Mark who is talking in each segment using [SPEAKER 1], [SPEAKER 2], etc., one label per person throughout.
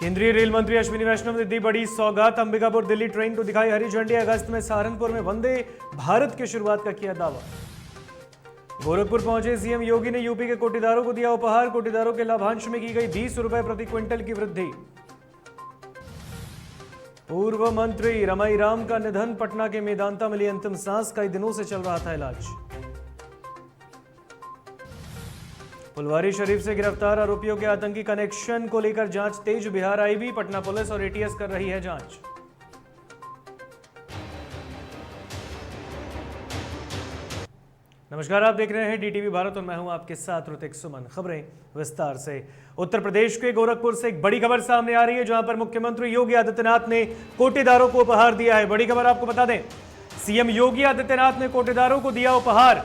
[SPEAKER 1] केंद्रीय रेल मंत्री अश्विनी वैष्णव ने दी बड़ी सौगात। अंबिकापुर दिल्ली ट्रेन को दिखाई हरी झंडी। अगस्त में सहारनपुर में वंदे भारत की शुरुआत का किया दावा। गोरखपुर पहुंचे सीएम योगी ने यूपी के कोटेदारों को दिया उपहार। कोटेदारों के लाभांश में की गई 20 रुपए प्रति क्विंटल की वृद्धि। पूर्व मंत्री रमाई राम का निधन। पटना के मेदांता मिली अंतिम सांस। कई दिनों से चल रहा था इलाज। फुलवारी शरीफ से गिरफ्तार आरोपियों के आतंकी कनेक्शन को लेकर जांच तेज। बिहार आईबी, पटना पुलिस और एटीएस कर रही है जांच। नमस्कार, आप देख रहे हैं डीटीवी भारत और मैं हूं आपके साथ ऋतिक सुमन। खबरें विस्तार से। उत्तर प्रदेश के गोरखपुर से एक बड़ी खबर सामने आ रही है, जहां पर मुख्यमंत्री योगी आदित्यनाथ ने कोटेदारों को उपहार दिया है। बड़ी खबर आपको बता दें, सीएम योगी आदित्यनाथ ने कोटेदारों को दिया उपहार।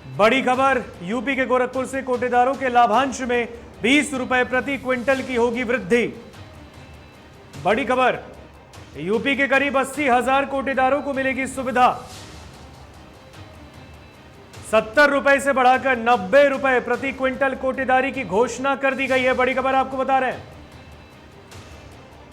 [SPEAKER 1] बड़ी खबर, यूपी के गोरखपुर से कोटेदारों के लाभांश में 20 रुपए प्रति क्विंटल की होगी वृद्धि। बड़ी खबर, यूपी के करीब 80,000 कोटेदारों को मिलेगी सुविधा। 70 रुपए से बढ़ाकर 90 रुपए प्रति क्विंटल कोटेदारी की घोषणा कर दी गई है। बड़ी खबर आपको बता रहे हैं।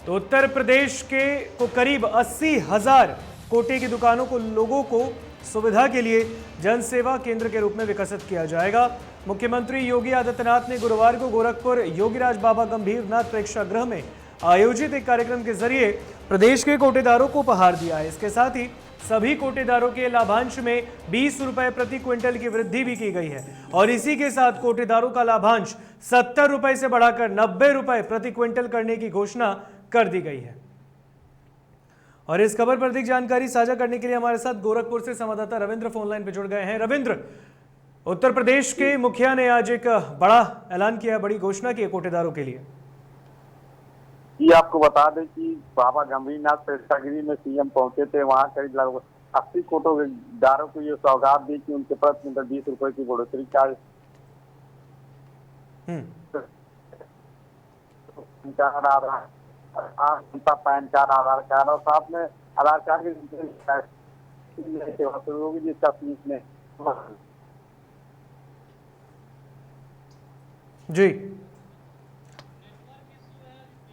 [SPEAKER 1] तो उत्तर प्रदेश के को करीब 80,000 कोटे की दुकानों को लोगों को सुविधा के लिए जन सेवा केंद्र के रूप में विकसित किया जाएगा। मुख्यमंत्री योगी आदित्यनाथ ने गुरुवार को गोरखपुर योगीराज बाबा गंभीरनाथ प्रेक्षागृह में आयोजित एक कार्यक्रम के जरिए प्रदेश के कोटेदारों को उपहार दिया है। इसके साथ ही सभी कोटेदारों के लाभांश में 20 रुपए प्रति क्विंटल की वृद्धि भी की गई है और इसी के साथ कोटेदारों का लाभांश 70 रुपए से बढ़ाकर 90 रुपए प्रति क्विंटल करने की घोषणा कर दी गई है। और इस खबर पर अधिक जानकारी साझा करने के लिए हमारे साथ गोरखपुर से संवाददाता रविंद्र फोन लाइन पर जुड़ गए हैं। रविंद्र, उत्तर प्रदेश के मुखिया ने आज एक बड़ा ऐलान किया, बड़ी घोषणा की है कोटेदारों के लिए।
[SPEAKER 2] जी, आपको बता दें कि बाबा गंभीरनाथ प्रेक्षागृह में सीएम पहुंचे थे। वहां करीब लगभग 80 कोटेदारों को ये सौगात दी कि उनके प्रति क्विंटल 20 रुपए की बढ़ोतरी का पैन कार्ड, आधार कार्ड और साथ में आधार कार्ड की सेवा शुरू होगी, जिसका फीस में
[SPEAKER 1] जी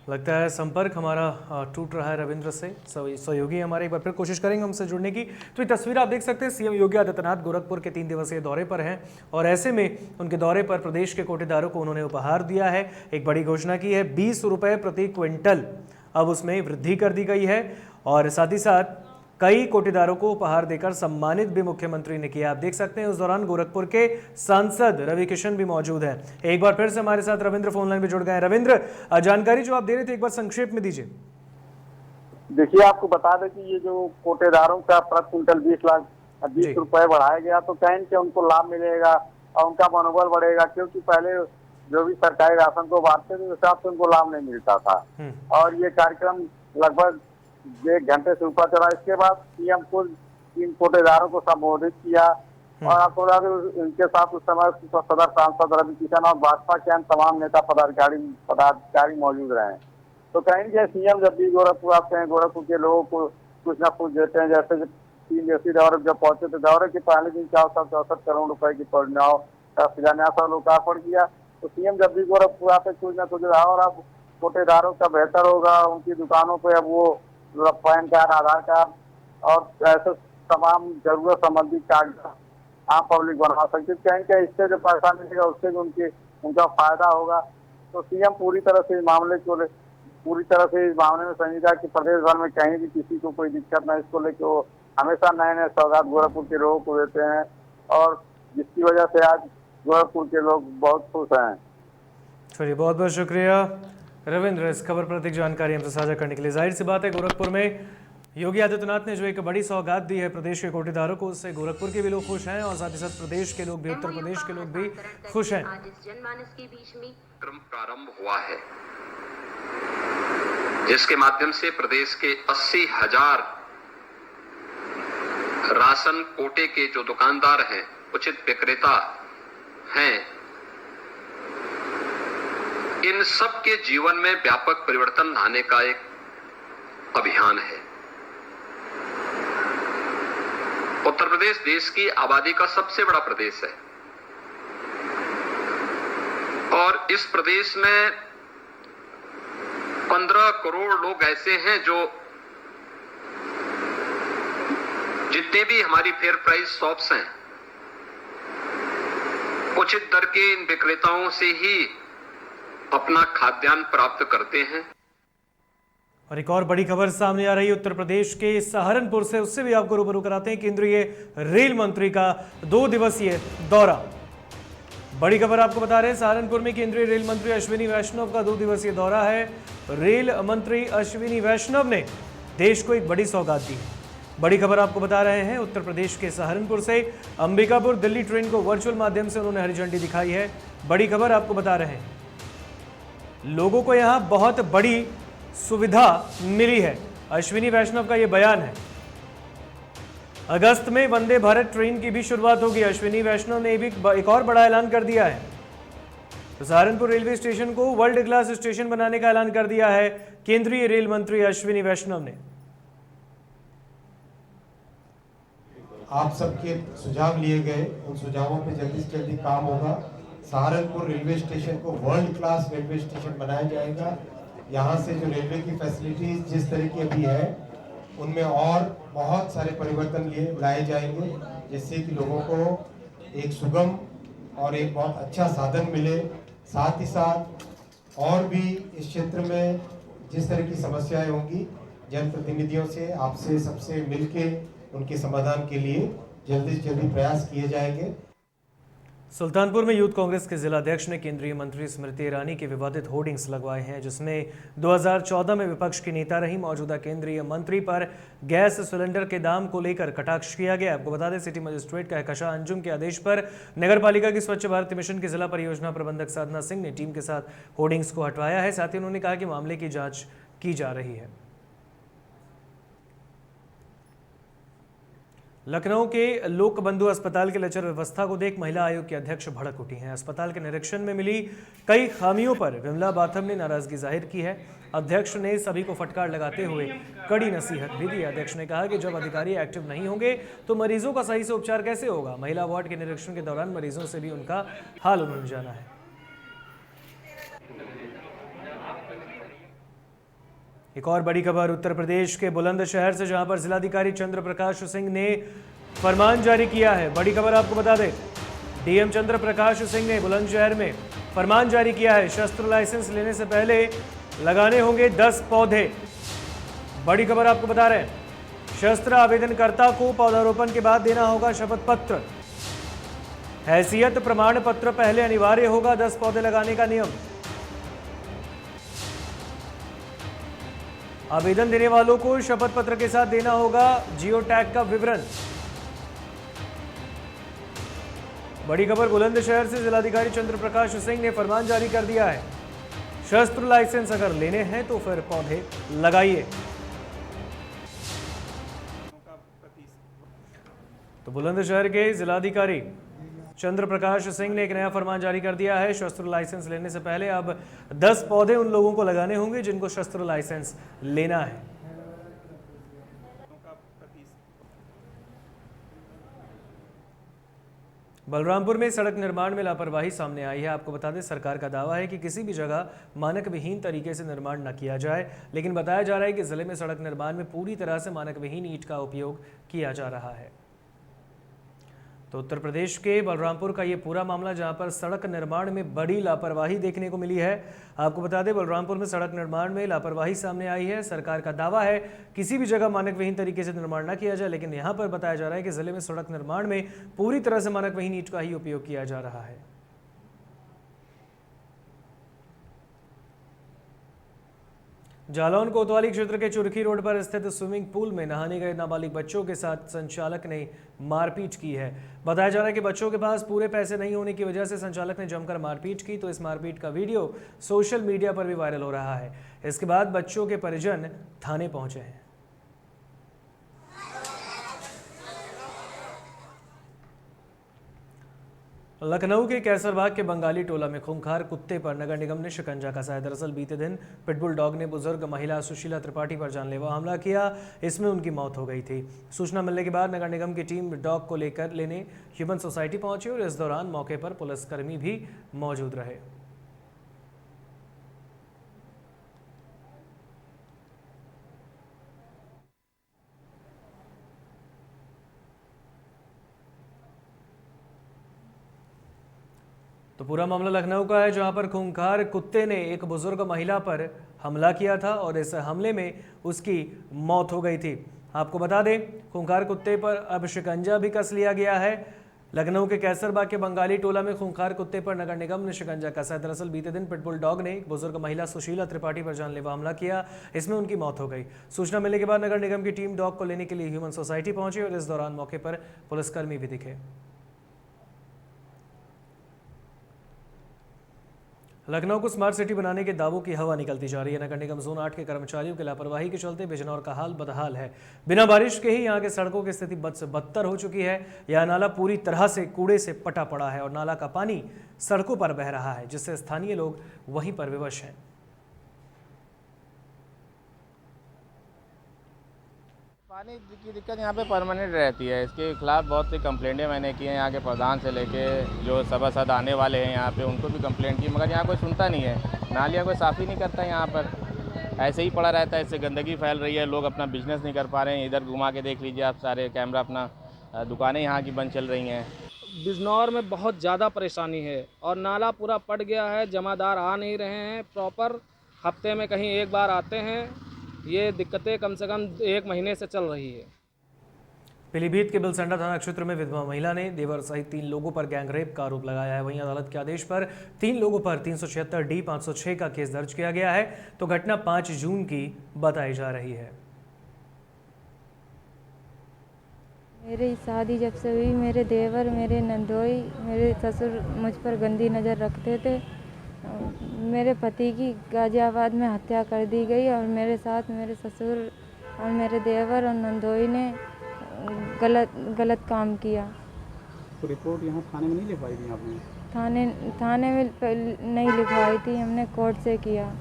[SPEAKER 1] लगता है संपर्क हमारा टूट रहा है रविंद्र से। सहयोगी हमारे एक बार फिर कोशिश करेंगे हमसे जुड़ने की। तो ये तस्वीर आप देख सकते हैं, सीएम योगी आदित्यनाथ गोरखपुर के 3 दिवसीय दौरे पर हैं और ऐसे में उनके दौरे पर प्रदेश के कोटेदारों को उन्होंने उपहार दिया है। एक बड़ी घोषणा की है, 20 रुपए प्रति क्विंटल अब उसमें वृद्धि कर दी गई है और साथ ही साथ कई कोटेदारों को उपहार देकर सम्मानित भी मुख्यमंत्री ने किया। आप देख सकते हैं उस दौरान गोरखपुर के सांसद रवि किशन भी मौजूद हैं। एक बार फिर से हमारे साथ रविंद्र फोन लाइन पे जुड़ गए हैं। रविंद्र, जानकारी जो आप दे रहे थे एक बार संक्षेप में दीजिए।
[SPEAKER 2] देखिए, आपको बता दें कि ये जो कोटेदारों का प्रति क्विंटल 20 रुपए बढ़ाया गया, तो कहीं से उनको लाभ मिलेगा और उनका मनोबल बढ़ेगा, क्योंकि पहले जो भी सरकारी राशन को बांटते थे उस हिसाब से उनको लाभ नहीं मिलता था और ये कार्यक्रम लगभग 1 घंटे से ऊपर चला। इसके बाद सीएम को 3 कोटेदारों को संबोधित किया और आपको बता दें उनके साथ उस समय सदर सांसद रवि किशन और भाजपा के अन्य तमाम नेता पदाधिकारी मौजूद रहे। तो कहेंगे सीएम जब भी गोरखपुर आते हैं, गोरखपुर के लोगों को कुछ न कुछ देते हैं। जैसे 3 दिवसीय दौरे जब पहुंचे थे, दौरे के पहले दिन 464 करोड़ रुपए की परियोजनाओं का शिलान्यास और लोकार्पण किया। तो सीएम जब भी गोरखपुर आते कुछ न कुछ रहा और अब कोटेदारों का बेहतर होगा। उनकी दुकानों पे अब वो पैन कार्ड, आधार कार्ड और ऐसे तमाम जरूरत संबंधी कागजात आम पब्लिक बनवा सकती है। कहीं इससे जो पैसा मिलेगा उससे भी उनका फायदा होगा। तो सीएम पूरी तरह से इस मामले में संजीदा कि प्रदेश भर में कहीं भी किसी को कोई दिक्कत न, इसको लेकर वो हमेशा नए नए सौगात गोरखपुर के लोगों को देते हैं और जिसकी वजह से आज गोरखपुर के लोग बहुत खुश हैं।
[SPEAKER 1] चलिए, बहुत बहुत शुक्रिया रविंद्र इस खबर पर अधिक जानकारी हमसे साझा करने के लिए। जाहिर सी बात है, गोरखपुर में योगी आदित्यनाथ ने जो एक बड़ी सौगात दी है प्रदेश के कोटेदारों को, उससे गोरखपुर के भी लोग खुश हैं और साथ ही साथ प्रदेश के लोग भी, उत्तर प्रदेश के लोग भी खुश हैं।
[SPEAKER 3] आज इस जनमानस के बीच में क्रम प्रारंभ हुआ है, जिसके माध्यम से प्रदेश के 80,000 राशन कोटे के जो दुकानदार हैं, उचित विक्रेता हैं, इन सब के जीवन में व्यापक परिवर्तन लाने का एक अभियान है। उत्तर प्रदेश देश की आबादी का सबसे बड़ा प्रदेश है और इस प्रदेश में 15 करोड़ लोग ऐसे हैं जो जितने भी हमारी फेयर प्राइस शॉप्स हैं, उचित दर के इन विक्रेताओं से ही अपना खाद्यान्न प्राप्त करते हैं।
[SPEAKER 1] और एक और बड़ी खबर सामने आ रही है उत्तर प्रदेश के सहारनपुर से, उससे भी आपको रूबरू कराते हैं। केंद्रीय रेल मंत्री का 2 दिवसीय दौरा। बड़ी खबर आपको बता रहे हैं, सहारनपुर में केंद्रीय रेल मंत्री अश्विनी वैष्णव का 2 दिवसीय दौरा है। रेल मंत्री अश्विनी वैष्णव ने देश को एक बड़ी सौगात दी। बड़ी खबर आपको बता रहे हैं, उत्तर प्रदेश के सहारनपुर से अंबिकापुर दिल्ली ट्रेन को वर्चुअल माध्यम से उन्होंने हरी झंडी दिखाई है। बड़ी खबर आपको बता रहे हैं, लोगों को यहां बहुत बड़ी सुविधा मिली है। अश्विनी वैष्णव का यह बयान है। अगस्त में वंदे भारत ट्रेन की भी शुरुआत होगी। अश्विनी वैष्णव ने भी एक और बड़ा ऐलान कर दिया है। तो सहारनपुर रेलवे स्टेशन को वर्ल्ड क्लास स्टेशन बनाने का ऐलान कर दिया है केंद्रीय रेल मंत्री अश्विनी वैष्णव ने।
[SPEAKER 4] आप सबके सुझाव लिए गए, उन सुझावों पे जल्दी से जल्दी काम होगा। सहारनपुर रेलवे स्टेशन को वर्ल्ड क्लास रेलवे स्टेशन बनाया जाएगा। यहाँ से जो रेलवे की फैसिलिटीज जिस तरह की अभी है, उनमें और बहुत सारे परिवर्तन लाए जाएंगे, जिससे कि लोगों को एक सुगम और एक बहुत अच्छा साधन मिले। साथ ही साथ और भी इस क्षेत्र में जिस तरह की समस्याएं होंगी, जनप्रतिनिधियों से, आपसे सबसे मिलके उनके समाधान के लिए जल्दी से जल्दी प्रयास किए जाएंगे।
[SPEAKER 1] सुल्तानपुर में यूथ कांग्रेस के जिलाध्यक्ष ने केंद्रीय मंत्री स्मृति ईरानी के विवादित होर्डिंग्स लगवाए हैं, जिसमें 2014 में विपक्ष की नेता रही मौजूदा केंद्रीय मंत्री पर गैस सिलेंडर के दाम को लेकर कटाक्ष किया गया। आपको बता दें, सिटी मजिस्ट्रेट कहकशां अंजुम के आदेश पर नगरपालिका की स्वच्छ भारत मिशन के जिला परियोजना प्रबंधक साधना सिंह ने टीम के साथ होर्डिंग्स को हटवाया है। साथ ही उन्होंने कहा कि मामले की जाँच की जा रही है। लखनऊ के लोक बंधु अस्पताल के लचर व्यवस्था को देख महिला आयोग की अध्यक्ष भड़क उठी हैं। अस्पताल के निरीक्षण में मिली कई खामियों पर विमला बाथम ने नाराजगी जाहिर की है। अध्यक्ष ने सभी को फटकार लगाते हुए कड़ी नसीहत भी दी। अध्यक्ष ने कहा कि जब अधिकारी एक्टिव नहीं होंगे तो मरीजों का सही से उपचार कैसे होगा। महिला वार्ड के निरीक्षण के दौरान मरीजों से भी उनका हाल उन्होंने जाना है। एक और बड़ी खबर उत्तर प्रदेश के बुलंदशहर से, जहां पर जिलाधिकारी चंद्र प्रकाश सिंह ने फरमान जारी किया है। बड़ी खबर आपको बता दें, डीएम चंद्र प्रकाश सिंह ने बुलंदशहर में फरमान जारी किया है। शस्त्र लाइसेंस लेने से पहले लगाने होंगे 10 पौधे। बड़ी खबर आपको बता रहे हैं, शस्त्र आवेदनकर्ता को पौधारोपण के बाद देना होगा शपथ पत्र। हैसियत प्रमाण पत्र पहले अनिवार्य होगा। 10 पौधे लगाने का नियम। आवेदन देने वालों को शपथ पत्र के साथ देना होगा जियो टैग का विवरण। बड़ी खबर बुलंदशहर से, जिलाधिकारी चंद्र प्रकाश सिंह ने फरमान जारी कर दिया है। शस्त्र लाइसेंस अगर लेने हैं तो फिर पौधे लगाइए। तो बुलंदशहर के जिलाधिकारी चंद्र प्रकाश सिंह ने एक नया फरमान जारी कर दिया है। शस्त्र लाइसेंस लेने से पहले अब 10 पौधे उन लोगों को लगाने होंगे जिनको शस्त्र लाइसेंस लेना है। बलरामपुर में सड़क निर्माण में लापरवाही सामने आई है। आपको बता दें, सरकार का दावा है कि किसी भी जगह मानक विहीन तरीके से निर्माण न किया जाए, लेकिन बताया जा रहा है कि जिले में सड़क निर्माण में पूरी तरह से मानक विहीन ईंट का उपयोग किया जा रहा है। तो उत्तर प्रदेश के बलरामपुर का ये पूरा मामला, जहां पर सड़क निर्माण में बड़ी लापरवाही देखने को मिली है। आपको बता दें, बलरामपुर में सड़क निर्माण में लापरवाही सामने आई है। सरकार का दावा है किसी भी जगह मानक विहीन तरीके से निर्माण न किया जाए, लेकिन यहां पर बताया जा रहा है कि जिले में सड़क निर्माण में पूरी तरह से मानक विहीन ईंट का ही उपयोग किया जा रहा है। जालौन कोतवाली क्षेत्र के चुरखी रोड पर स्थित स्विमिंग पूल में नहाने गए नाबालिग बच्चों के साथ संचालक ने मारपीट की है। बताया जा रहा है कि बच्चों के पास पूरे पैसे नहीं होने की वजह से संचालक ने जमकर मारपीट की। तो इस मारपीट का वीडियो सोशल मीडिया पर भी वायरल हो रहा है। इसके बाद बच्चों के परिजन थाने पहुंचे हैं। लखनऊ के कैसरबाग के बंगाली टोला में खूंखार कुत्ते पर नगर निगम ने शिकंजा कसा है। दरअसल बीते दिन पिटबुल डॉग ने बुजुर्ग महिला सुशीला त्रिपाठी पर जानलेवा हमला किया। इसमें उनकी मौत हो गई थी। सूचना मिलने के बाद नगर निगम की टीम डॉग को लेने ह्यूमन सोसाइटी पहुंची और इस दौरान मौके पर पुलिसकर्मी भी मौजूद रहे। तो पूरा मामला लखनऊ का है, जहां पर खूंखार कुत्ते ने एक बुजुर्ग महिला पर हमला किया था और इस हमले में उसकी मौत हो गई थी। आपको बता दें, खूंखार कुत्ते पर अब शिकंजा भी कस लिया गया है। लखनऊ के कैसरबाग के बंगाली टोला में खूंखार कुत्ते पर नगर निगम ने शिकंजा कसा है। दरअसल बीते दिन पिटबुल डॉग ने एक बुजुर्ग महिला सुशीला त्रिपाठी पर जानलेवा हमला किया, इसमें उनकी मौत हो गई। सूचना मिलने के बाद नगर निगम की टीम डॉग को लेने के लिए ह्यूमन सोसाइटी पहुंची और इस दौरान मौके पर पुलिसकर्मी भी दिखे। लखनऊ को स्मार्ट सिटी बनाने के दावों की हवा निकलती जा रही है। नगर निगम जोन 8 के कर्मचारियों की लापरवाही के चलते बिजनौर का हाल बदहाल है। बिना बारिश के ही यहाँ के सड़कों की स्थिति बद से बदतर हो चुकी है। यह नाला पूरी तरह से कूड़े से पटा पड़ा है और नाला का पानी सड़कों पर बह रहा है, जिससे स्थानीय लोग वहीं पर विवश हैं।
[SPEAKER 5] पानी की दिक्कत यहाँ पे परमानेंट रहती है। इसके खिलाफ बहुत सी कंप्लेंटें मैंने की हैं, यहाँ के प्रधान से लेके जो सभासद आने वाले हैं यहाँ पे उनको भी कंप्लेंट की, मगर यहाँ कोई सुनता नहीं है। नालियाँ कोई साफ़ ही नहीं करता यहाँ पर, ऐसे ही पड़ा रहता है। इससे गंदगी फैल रही है, लोग अपना बिजनेस नहीं कर पा रहे हैं। इधर घुमा के देख लीजिए आप, सारे कैमरा अपना, दुकानें यहाँ की बंद चल रही हैं।
[SPEAKER 6] बिजनौर में बहुत ज़्यादा परेशानी है और नाला पूरा पट गया है, जमादार आ नहीं रहे हैं प्रॉपर, हफ्ते में कहीं एक बार आते हैं। ये दिक्कतें कम से कम 1 महीने से चल रही है।
[SPEAKER 1] पीलीभीत के बिलसंडा थाना क्षेत्र में विधवा महिला ने देवर सहित 3 लोगों पर गैंगरेप का आरोप लगाया है। वहीं अदालत के आदेश पर 3 लोगों पर 376D 506 का केस दर्ज किया गया है। तो घटना 5 जून की बताई जा रही है।
[SPEAKER 7] मेरी शादी जब से हुई, मेरे देवर, मेरे नंदोई, मेरे ससुर मुझ पर गंदी नज़र रखते थे। मेरे पति की गाजियाबाद में हत्या कर दी गई और मेरे साथ मेरे ससुर और मेरे देवर और नंदोई ने गलत काम किया।
[SPEAKER 8] तो रिपोर्ट यहाँ थाने में नहीं लिखवाई थी आपने?
[SPEAKER 7] थाने में नहीं लिखवाई थी, हमने कोर्ट से किया।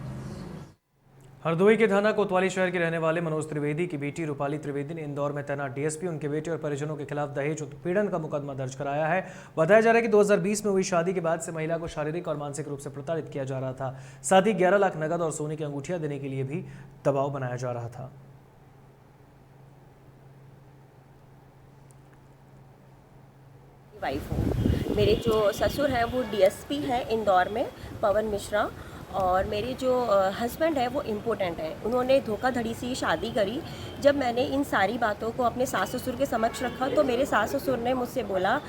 [SPEAKER 1] हरदोई के थाना कोतवाली शहर के रहने वाले मनोज त्रिवेदी की बेटी रूपाली त्रिवेदी ने इंदौर में तैनात डीएसपी उनके बेटे और परिजनों के खिलाफ दहेज उत्पीड़न का मुकदमा दर्ज कराया है। बताया जा रहा है कि 2020 में हुई शादी के बाद से महिला को शारीरिक और मानसिक रूप से प्रताड़ित किया जा रहा था। साथ ही 11 लाख नगद और सोने की अंगूठियां देने के लिए भी दबाव बनाया जा रहा था।
[SPEAKER 9] वाइफ हूँ। मेरे जो ससुर हैं वो डीएसपी हैं इंदौर में, पवन मिश्रा, और मेरे जो हस्बैंड है वो इम्पोर्टेंट है। उन्होंने धोखाधड़ी से शादी करी। जब मैंने इन सारी बातों को अपने सास ससुर के समक्ष रखा तो मेरे सास ससुर ने मुझसे बोला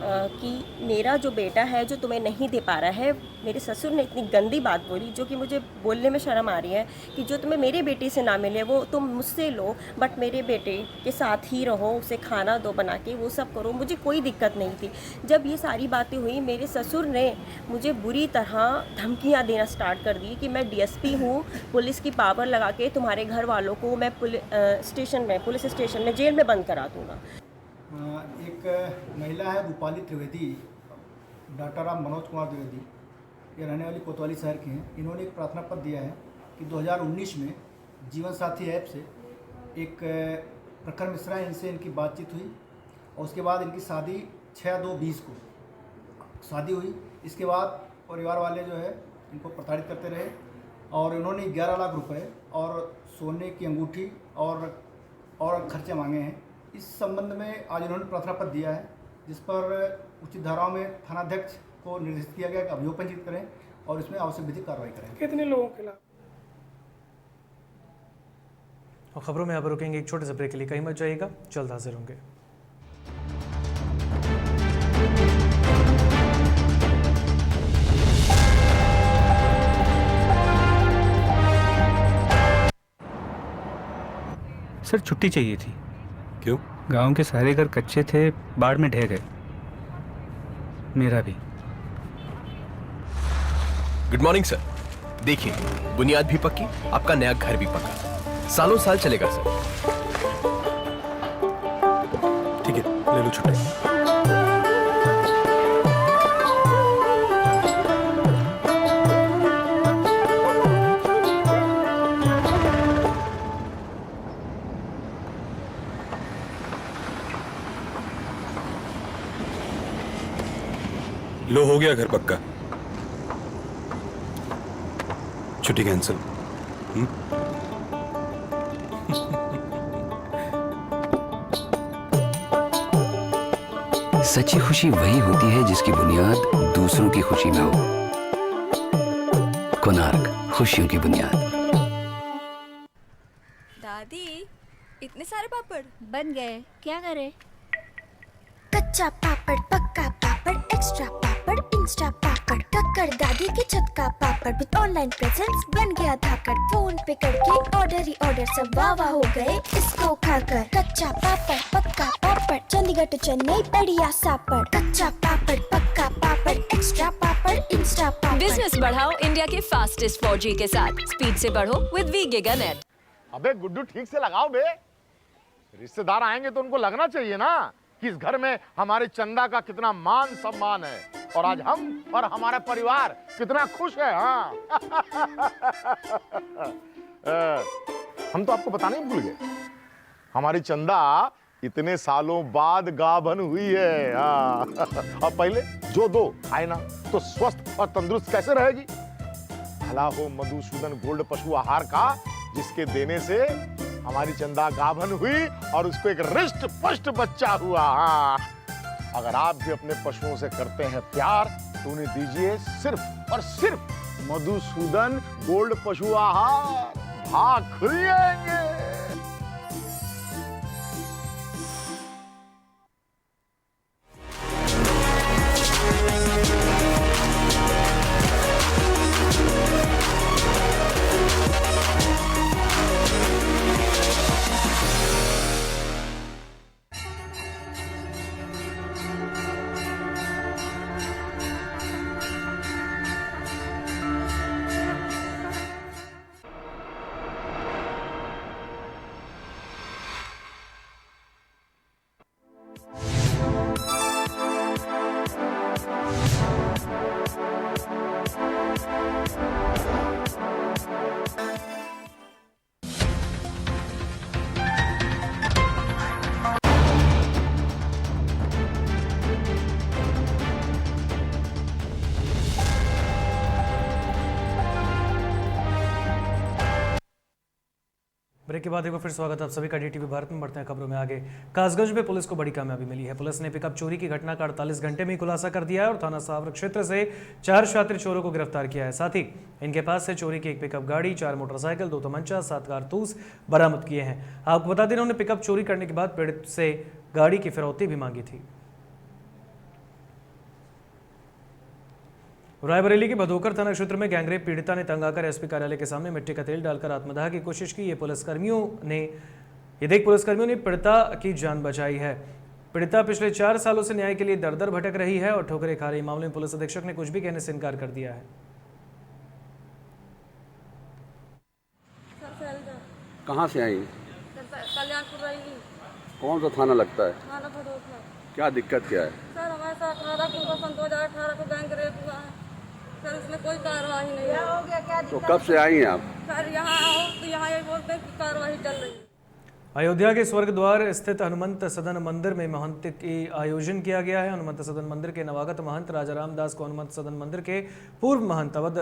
[SPEAKER 9] कि मेरा जो बेटा है जो तुम्हें नहीं दे पा रहा है। मेरे ससुर ने इतनी गंदी बात बोली जो कि मुझे बोलने में शर्म आ रही है कि जो तुम्हें मेरे बेटे से ना मिले वो तुम मुझसे लो, बट मेरे बेटे के साथ ही रहो, उसे खाना दो बना के, वो सब करो, मुझे कोई दिक्कत नहीं थी। जब ये सारी बातें हुई मेरे ससुर ने मुझे बुरी तरह धमकियाँ देना स्टार्ट कर दी कि मैं डीएसपी हूँ, पुलिस की पावर लगा के तुम्हारे घर वालों को मैं पुलिस स्टेशन में जेल में बंद करा दूँगा।
[SPEAKER 8] एक महिला है रूपाली त्रिवेदी, डॉक्टर ऑफ मनोज कुमार द्विवेदी, ये रहने वाली कोतवाली शहर की हैं। इन्होंने एक प्रार्थना पत्र दिया है कि 2019 में जीवन साथी ऐप से एक प्रखर मिश्रा, इनसे इनकी बातचीत हुई और उसके बाद इनकी शादी 6/2/20 को शादी हुई। इसके बाद परिवार वाले जो है इनको प्रताड़ित करते रहे और इन्होंने 11 लाख रुपए और सोने की अंगूठी और खर्चे मांगे हैं। इस संबंध में आज इन्होंने प्रार्थना पत्र दिया है, जिस पर उचित धाराओं में थानाध्यक्ष को निर्देशित किया गया कि अभियोग पंजीकृत करें और इसमें आवश्यक विधिक कार्रवाई करें।
[SPEAKER 6] कितने लोगों के खिलाफ?
[SPEAKER 1] और खबरों में यहाँ पर रुकेंगे एक छोटे से ब्रेक के लिए, कहीं मत जाइएगा, जल्द हाजिर होंगे।
[SPEAKER 10] सर छुट्टी चाहिए थी।
[SPEAKER 11] क्यों?
[SPEAKER 10] गांव के सारे घर कच्चे थे, बाढ़ में ढह गए, मेरा भी।
[SPEAKER 11] Good morning sir. देखिए, बुनियाद भी पक्की, आपका नया घर भी पक्का, सालों साल चलेगा सर। ठीक है, ले लो छुट्टी। लो, हो गया घर पक्का, छुट्टी कैंसिल।
[SPEAKER 12] सच्ची खुशी वही होती है जिसकी बुनियाद दूसरों की खुशी में हो। कोणार्क, खुशियों की बुनियाद।
[SPEAKER 13] दादी, इतने सारे पापड़
[SPEAKER 14] बन गए, क्या करे?
[SPEAKER 15] कच्चा पापड़, पक्का पापड़, एक्स्ट्रा पापड़, इंस्टा पापड़, कक्कड़ दादी के छत का पापड़ विद ऑनलाइन प्रेजेंस बन गया धाकड़। फोन पे करके ऑर्डर ही ऑर्डर, सब वाह हो गए इसको खाकर। कच्चा पापड़, पक्का पापड़, चंडीगढ़ टू चेन्नई बढ़िया सापड़। कच्चा पापड़, पक्का पापड़, एक्स्ट्रा पापड़, इंस्टा पापड़।
[SPEAKER 13] बिजनेस बढ़ाओ इंडिया के फास्टेस्ट 4G के साथ। स्पीड से बढ़ो विद वी गिगानेट।
[SPEAKER 16] अबे गुड्डू ठीक से लगाओ बे, रिश्तेदार आएंगे तो उनको लगना चाहिए ना कि इस घर में हमारे चंदा का कितना मान सम्मान है और आज हम और हमारा परिवार कितना खुश है। हाँ हम तो आपको बताने ही भूल गए, हमारी चंदा इतने सालों बाद गाभन हुई है। हाँ और पहले जो दो खाए ना तो स्वस्थ और तंदुरुस्त कैसे रहेगी। भला हो मधुसूदन गोल्ड पशु आहार का, जिसके देने से हमारी चंदा गाभन हुई और उसको एक रिष्ट पुष्ट बच्चा हुआ। हाँ अगर आप भी अपने पशुओं से करते हैं प्यार तो उन्हें दीजिए सिर्फ और सिर्फ मधुसूदन गोल्ड पशु आहार, भाग खुल जाएंगे।
[SPEAKER 1] ब्रेक के बाद एक बार फिर स्वागत आप सभी का DTV भारत में। बढ़ते हैं खबरों में आगे। कासगंज में पुलिस को बड़ी कामयाबी मिली है। पुलिस ने पिकअप चोरी की घटना का 48 घंटे में ही खुलासा कर दिया है और थाना सावर क्षेत्र से 4 शातिर चोरों को गिरफ्तार किया है। साथ ही इनके पास से चोरी की एक पिकअप गाड़ी, 4 मोटरसाइकिल, 2 तमंचा, 7 कारतूस बरामद किए हैं। आपको बता दें, इन्होंने पिकअप चोरी करने के बाद पीड़ित से गाड़ी की फिरौती भी मांगी थी। रायबरेली के भदोकर थाना क्षेत्र में गैंगरेप पीड़िता ने तंग आकर एसपी कार्यालय के सामने मिट्टी का तेल डालकर आत्मदाह की कोशिश की। ये पुलिसकर्मियों ने पीड़िता की जान बचाई है। पीड़िता पिछले 4 सालों से न्याय के लिए दर दर भटक रही है और ठोकरें खा रही। मामले में पुलिस अधीक्षक ने कुछ भी कहने से इनकार कर दिया है।
[SPEAKER 17] कहाँ से आई?
[SPEAKER 18] कल्याणपुर रहेगी।
[SPEAKER 17] कौन सा थाना लगता है?
[SPEAKER 18] थाना भदोकर।
[SPEAKER 17] क्या दिक्कत क्या है?
[SPEAKER 18] सर हमारे साथ 2018 को गैंगरेप हुआ है सर, इसमें कोई कार्रवाई नहीं है। हो गया क्या?
[SPEAKER 17] तो कब से आई हैं आप?
[SPEAKER 18] सर यहाँ आओ तो यहाँ ये बोलते हैं कि कार्रवाई चल रही है।
[SPEAKER 1] अयोध्या के स्वर्ग द्वार स्थित हनुमंत सदन मंदिर में महंत की आयोजन किया गया है। हनुमंत सदन मंदिर के नवागत महंत राजा रामदास को हनुमंत सदन मंदिर के पूर्व महंत अवध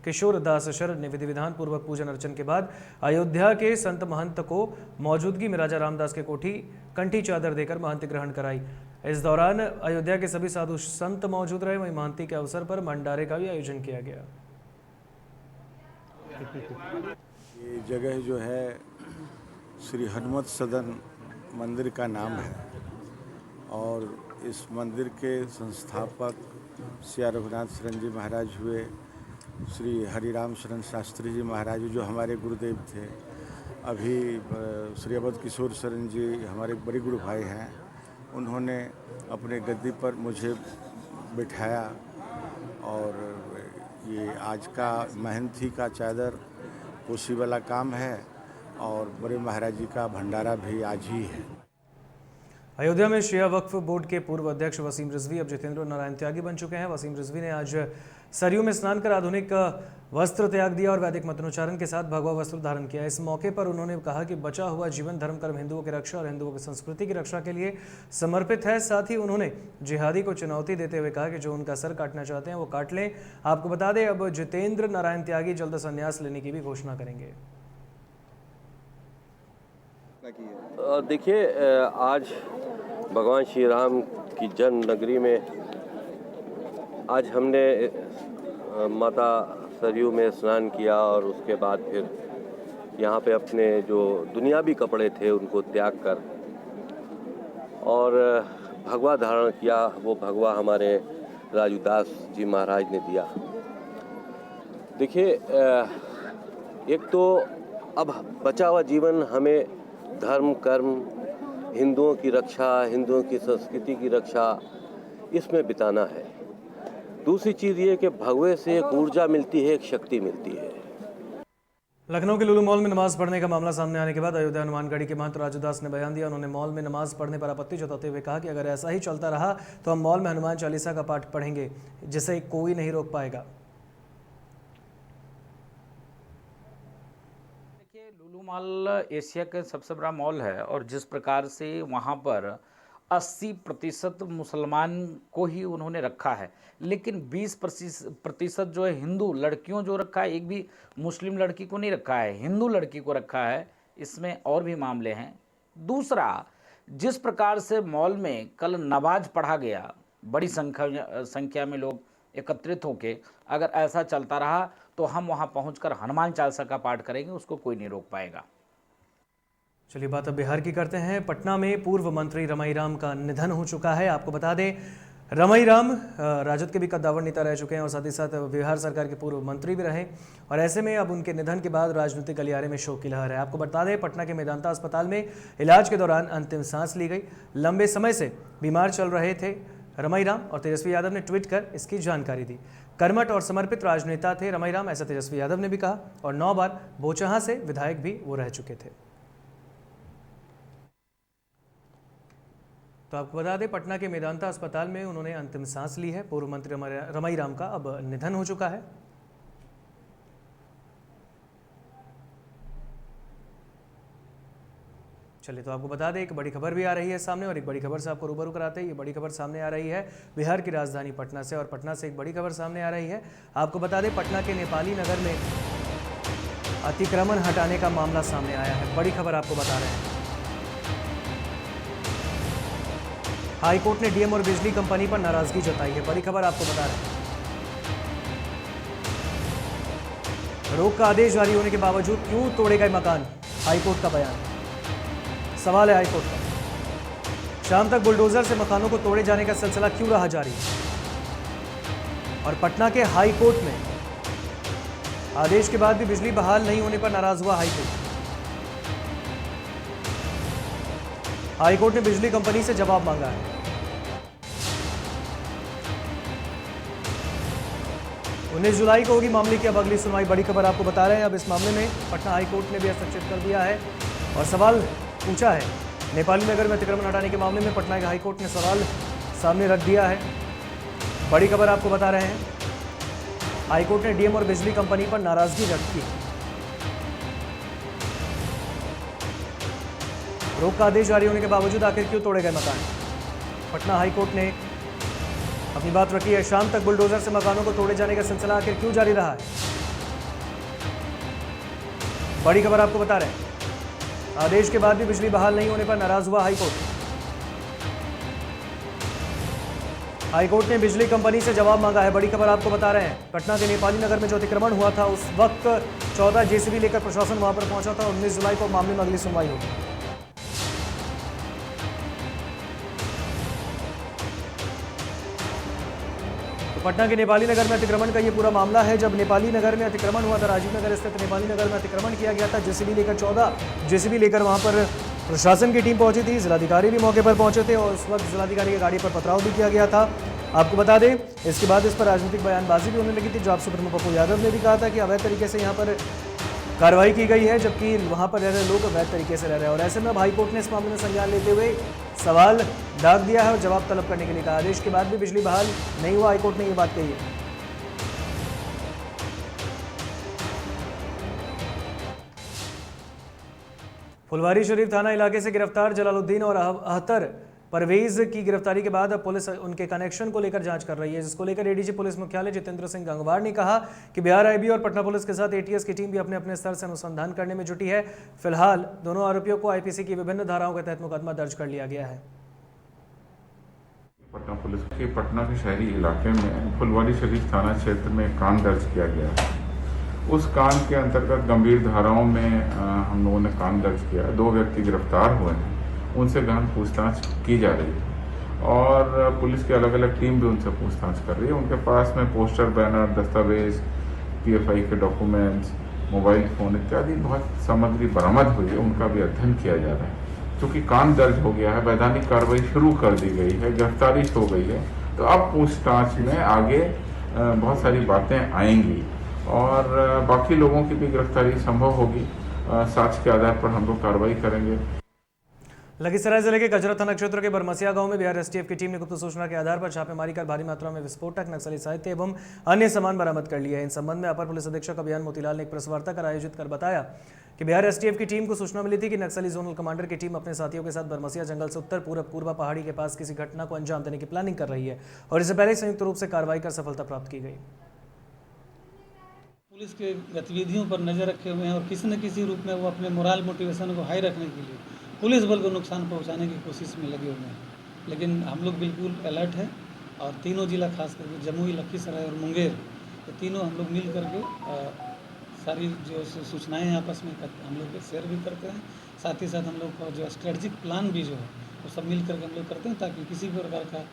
[SPEAKER 1] किशोर दास शरद ने विधि विधान पूर्वक पूजन अर्चन के बाद अयोध्या के संत महंत को मौजूदगी में राजा रामदास के कोठी कंठी चादर देकर महंती ग्रहण कराई। इस दौरान अयोध्या के सभी साधु संत मौजूद रहे। वहीं महंती के अवसर पर भंडारे का भी आयोजन किया गया।
[SPEAKER 19] ये जगह जो है श्री हनुमत सदन मंदिर का नाम है और इस मंदिर के संस्थापक श्री रघुनाथ शरण जी महाराज हुए। श्री हरिराम शरण शास्त्री जी महाराज जो हमारे गुरुदेव थे। अभी श्री अवध किशोर शरण जी हमारे बड़े गुरु भाई हैं। उन्होंने अपने गद्दी पर मुझे बिठाया और ये आज का महंती का चादर पोशी वाला काम है और बड़े महाराज जी का भंडारा भी आज ही है।
[SPEAKER 1] अयोध्या में शिया वक्फ बोर्ड के पूर्व अध्यक्ष वसीम रिजवी अब जितेंद्र नारायण त्यागी बन चुके हैं। वसीम रिजवी ने आज सरयू में स्नान कर आधुनिक वस्त्र त्याग दिया और वैदिक मंत्रोच्चारण के साथ भगवा वस्त्र धारण किया। इस मौके पर उन्होंने कहा कि बचा हुआ जीवन धर्म कर्म हिंदुओं की रक्षा और हिंदुओं की संस्कृति की रक्षा के लिए समर्पित है। साथ ही उन्होंने जिहादी को चुनौती देते हुए कहा कि जो उनका सर काटना चाहते हैं वो काट लें। आपको बता दें, अब जितेंद्र नारायण त्यागी जल्द संन्यास लेने की भी घोषणा करेंगे।
[SPEAKER 20] देखिए, आज भगवान श्री राम की जन्म नगरी में आज हमने माता सरयू में स्नान किया और उसके बाद फिर यहाँ पे अपने जो दुनियावी कपड़े थे उनको त्याग कर और भगवा धारण किया। वो भगवा हमारे राजूदास जी महाराज ने दिया। देखिए, एक तो अब बचा हुआ जीवन हमें धर्म कर्म, हिंदुओं की रक्षा, हिंदुओं की संस्कृति की रक्षा इसमें बिताना है। दूसरी चीज़ ये कि भगवे से एक ऊर्जा मिलती है, एक शक्ति मिलती है।
[SPEAKER 1] लखनऊ के लुलु मॉल में नमाज पढ़ने का मामला सामने आने के बाद अयोध्या हनुमानगढ़ी के महंत राजूदास ने बयान दिया। उन्होंने मॉल में नमाज पढ़ने पर आपत्ति जताते हुए कहा कि अगर ऐसा ही चलता रहा तो हम मॉल में हनुमान चालीसा का पाठ पढ़ेंगे, जिसे कोई नहीं रोक पाएगा।
[SPEAKER 21] देखिए, लुलु मॉल एशिया का सबसे बड़ा मॉल है और जिस प्रकार से वहाँ पर 80% मुसलमान को ही उन्होंने रखा है, लेकिन 20% जो है हिंदू लड़कियों जो रखा है, एक भी मुस्लिम लड़की को नहीं रखा है, हिंदू लड़की को रखा है। इसमें और भी मामले हैं। दूसरा, जिस प्रकार से मॉल में कल नमाज पढ़ा गया, बड़ी संख्या में लोग एकत्रित होके, अगर ऐसा चलता रहा तो हम वहाँ पहुँचकर हनुमान चालीसा का पाठ करेंगे, उसको कोई नहीं रोक पाएगा।
[SPEAKER 1] चलिए बात अब बिहार की करते हैं। पटना में पूर्व मंत्री रमाईराम का निधन हो चुका है। आपको बता दें, रमाईराम राजद के भी कद्दावर नेता रह चुके हैं और साथ ही साथ बिहार सरकार के पूर्व मंत्री भी रहे और ऐसे में अब उनके निधन के बाद राजनीतिक गलियारे में शोक की लहर है। आपको बता दें, पटना के मेदांता अस्पताल में इलाज के दौरान अंतिम सांस ली गई। लंबे समय से बीमार चल रहे थे रमाईराम और तेजस्वी यादव ने ट्वीट कर इसकी जानकारी दी। कर्मठ और समर्पित राजनेता थे रमाईराम, ऐसा तेजस्वी यादव ने भी कहा और 9 बार बोचहां से विधायक भी वो रह चुके थे। तो आपको बता दें, पटना के मेदांता अस्पताल में उन्होंने अंतिम सांस ली है। पूर्व मंत्री रमाईराम का अब निधन हो चुका है। चलिए तो आपको बता दें, एक बड़ी खबर भी आ रही है सामने और एक बड़ी खबर से आपको रूबरू कराते हैं। ये बड़ी खबर सामने आ रही है बिहार की राजधानी पटना से और पटना से एक बड़ी खबर सामने आ रही है। आपको बता दें, पटना के नेपाली नगर में अतिक्रमण हटाने का मामला सामने आया है। बड़ी खबर आपको बता रहे हैं। हाईकोर्ट ने डीएम और बिजली कंपनी पर नाराजगी जताई है। बड़ी खबर आपको बता रहे हैं। रोक का आदेश जारी होने के बावजूद क्यों तोड़े गए मकान, हाईकोर्ट का बयान। सवाल है हाईकोर्ट का। शाम तक बुलडोजर से मकानों को तोड़े जाने का सिलसिला क्यों रहा जारी। और पटना के हाईकोर्ट में आदेश के बाद भी बिजली बहाल नहीं होने पर नाराज हुआ हाईकोर्ट। हाईकोर्ट ने बिजली कंपनी से जवाब मांगा है। उन्नीस जुलाई को होगी मामले की अब अगली सुनवाई। बड़ी खबर आपको बता रहे हैं। अब इस मामले में पटना हाईकोर्ट ने भी हस्तक्षेप कर दिया है और सवाल पूछा है। नेपाली नगर में अतिक्रमण हटाने के मामले में पटना के हाईकोर्ट ने सवाल सामने रख दिया है। बड़ी खबर आपको बता रहे हैं। हाईकोर्ट ने डीएम और बिजली कंपनी पर नाराजगी व्यक्त की। रोक का आदेश जारी होने के बावजूद आखिर क्यों तोड़े गए मकान, पटना हाईकोर्ट ने अपनी बात रखी है। शाम तक बुलडोजर से मकानों को तोड़े जाने का सिलसिला आखिर क्यों जारी रहा है। बड़ी खबर आपको बता रहे हैं। आदेश के बाद भी बिजली बहाल नहीं होने पर नाराज हुआ हाईकोर्ट। हाईकोर्ट ने बिजली कंपनी से जवाब मांगा है। बड़ी खबर आपको बता रहे हैं। पटना के नेपाली नगर में जो अतिक्रमण हुआ था, उस वक्त 14 जेसीबी लेकर प्रशासन वहां पर पहुंचा था। 19 जुलाई को मामले में अगली सुनवाई होगी। पटना के नेपाली नगर में अतिक्रमण का ये पूरा मामला है। जब नेपाली नगर में अतिक्रमण हुआ था, राजीव नगर स्थित नेपाली नगर में अतिक्रमण किया गया था। जेसीबी लेकर 14 जेसीबी लेकर वहां पर प्रशासन की टीम पहुंची थी। जिलाधिकारी भी मौके पर पहुंचे थे और उस वक्त जिलाधिकारी की गाड़ी पर पथराव भी किया गया था। आपको बता दें, इसके बाद इस पर राजनीतिक बयानबाजी भी होने लगी थी। जाप सुप्रीमो पप्पू यादव ने भी कहा था कि अवैध तरीके से यहाँ पर कार्रवाई की गई है, जबकि वहाँ पर रह रहे लोग अवैध तरीके से रह रहे हैं। और ऐसे में अब हाईकोर्ट ने इस मामले में संज्ञान लेते हुए सवाल दाग दिया है और जवाब तलब करने के लिए कहा। आदेश के बाद भी बिजली बहाल नहीं हुआ, हाईकोर्ट ने ये बात कही है। फुलवारी शरीफ थाना इलाके से गिरफ्तार जलालुद्दीन और अहतर परवेज की गिरफ्तारी के बाद अब पुलिस उनके कनेक्शन को लेकर जांच कर रही है, जिसको लेकर एडीजी पुलिस मुख्यालय जितेंद्र सिंह गंगवार ने कहा कि बिहार आईबी और पटना पुलिस के साथ एटीएस की टीम भी अपने अपने स्तर से अनुसंधान करने में जुटी है। फिलहाल दोनों आरोपियों को आईपीसी की विभिन्न धाराओं के तहत मुकदमा दर्ज कर लिया गया है।
[SPEAKER 2] पटना पुलिस के पटना के शहरी इलाके में फुलवारी शरीफ थाना क्षेत्र में कांड दर्ज किया गया है। उस कांड के अंतर्गत गंभीर धाराओं में हम लोगों ने कांड दर्ज किया। 2 व्यक्ति गिरफ्तार हुए हैं, उनसे गहन पूछताछ की जा रही है और पुलिस की अलग अलग टीम भी उनसे पूछताछ कर रही है। उनके पास में पोस्टर, बैनर, दस्तावेज, PFI के डॉक्यूमेंट्स, मोबाइल फ़ोन इत्यादि बहुत सामग्री बरामद हुई है, उनका भी अध्ययन किया जा रहा है। क्योंकि कांड दर्ज हो गया है, वैधानिक कार्रवाई शुरू कर दी गई है, गिरफ्तारी हो गई है, तो अब पूछताछ में आगे बहुत सारी बातें आएंगी और बाकी लोगों की भी गिरफ्तारी संभव होगी। साक्ष्य के आधार पर हम लोग कार्रवाई करेंगे।
[SPEAKER 1] लखीसराय जिले के कचरा थाना क्षेत्र के बरमसिया गांव में बिहार STF की टीम ने गुप्त सूचना के आधार पर छापेमारी कर भारी मात्रा में विस्फोटक, नक्सली साहित्य एवं अन्य सामान बरामद कर लिया है। इन संबंध में अपर पुलिस अधीक्षक अभियान मोतीलाल ने एक प्रेस वार्ता कर आयोजित कर बताया कि बिहार STF की टीम को सूचना मिली थी कि नक्सली जोनल कमांडर की टीम अपने साथियों के साथ बरमसिया जंगल से उत्तर पूर्व पूर्वा पहाड़ी के पास किसी घटना को अंजाम देने की प्लानिंग कर रही है और इससे पहले संयुक्त रूप से कार्रवाई कर सफलता प्राप्त की गई।
[SPEAKER 22] पुलिस के गतिविधियों पर नज़र रखे हुए हैं और किसी न किसी रूप में वो अपने मोरल मोटिवेशन को हाई रखने के लिए पुलिस बल को नुकसान पहुंचाने की कोशिश में लगे हुए हैं। लेकिन हम लोग बिल्कुल अलर्ट है और तीनों जिला खास करके जमुई, लखीसराय और मुंगेर, ये तीनों हम लोग मिल करके सारी जो सूचनाएं आपस में हम लोग शेयर भी करते हैं। साथ ही साथ हम लोग का जो स्ट्रेटजिक प्लान भी जो है वो सब मिल करके हम लोग करते हैं ताकि किसी प्रकार का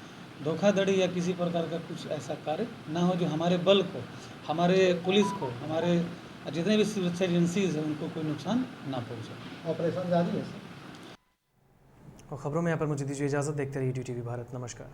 [SPEAKER 22] धोखाधड़ी या किसी प्रकार का कुछ ऐसा कार्य ना हो जो हमारे बल को, हमारे पुलिस को, हमारे जितने भी सुरक्षा एजेंसीज हैं उनको कोई नुकसान ना पहुँचे।
[SPEAKER 8] ऑपरेशन जारी है।
[SPEAKER 1] और खबरों में यहाँ पर मुझे दीजिए इजाज़त। देखते रहिए DTV भारत। नमस्कार।